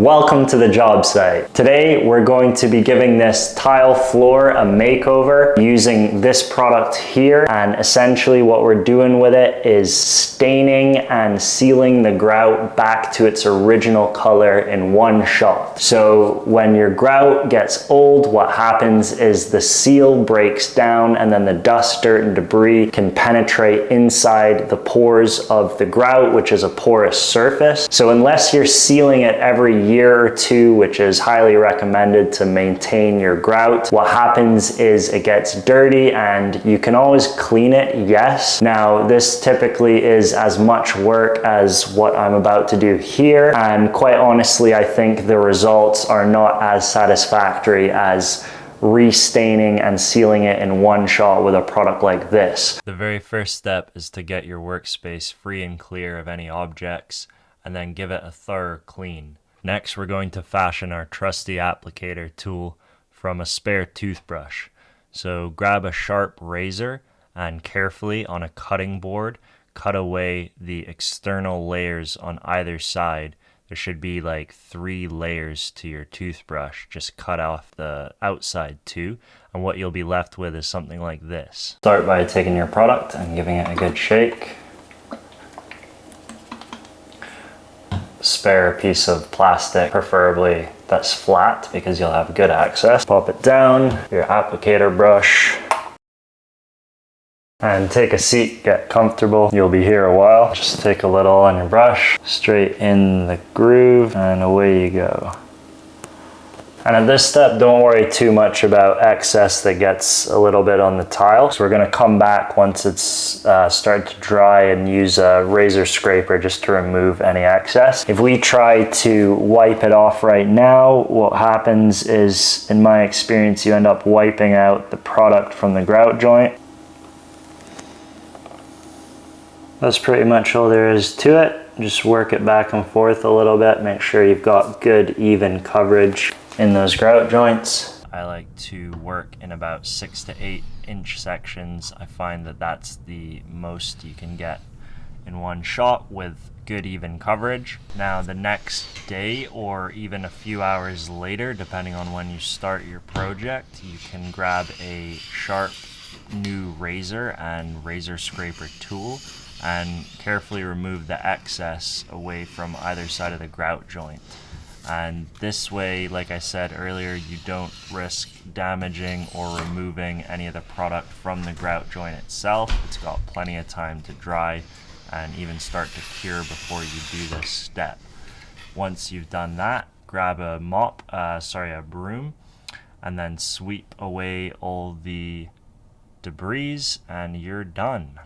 Welcome to the job site. Today we're going to be giving this tile floor a makeover using this product here, and essentially what we're doing with it is staining and sealing the grout back to its original color in one shot. So when your grout gets old, what happens is the seal breaks down and then the dust, dirt, and debris can penetrate inside the pores of the grout, which is a porous surface. So unless you're sealing it every year or two, which is highly recommended to maintain your grout, what happens is it gets dirty, and you can always clean it, yes. Now this typically is as much work as what I'm about to do here, and quite honestly I think the results are not as satisfactory as restaining and sealing it in one shot with a product like this. The very first step is to get your workspace free and clear of any objects, and then give it a thorough clean. Next, we're going to fashion our trusty applicator tool from a spare toothbrush. So grab a sharp razor and carefully on a cutting board, cut away the external layers on either side. There should be like 3 layers to your toothbrush. Just cut off the outside too, and what you'll be left with is something like this. Start by taking your product and giving it a good shake. Spare a piece of plastic, preferably that's flat, because you'll have good access. Pop it down, your applicator brush, and take a seat, get comfortable. You'll be here a while. Just take a little on your brush, straight in the groove, and away you go. And at this step, don't worry too much about excess that gets a little bit on the tile. So we're gonna come back once it's started to dry and use a razor scraper just to remove any excess. If we try to wipe it off right now, what happens is, in my experience, you end up wiping out the product from the grout joint. That's pretty much all there is to it. Just work it back and forth a little bit. Make sure you've got good even coverage in those grout joints. I like to work in about 6 to 8 inch sections. I find that that's the most you can get in one shot with good even coverage. Now the next day, or even a few hours later, depending on when you start your project, you can grab a sharp new razor and razor scraper tool and carefully remove the excess away from either side of the grout joint. And this way, like I said earlier, you don't risk damaging or removing any of the product from the grout joint itself. It's got plenty of time to dry and even start to cure before you do this step. Once you've done that, grab a a broom, and then sweep away all the debris, and you're done.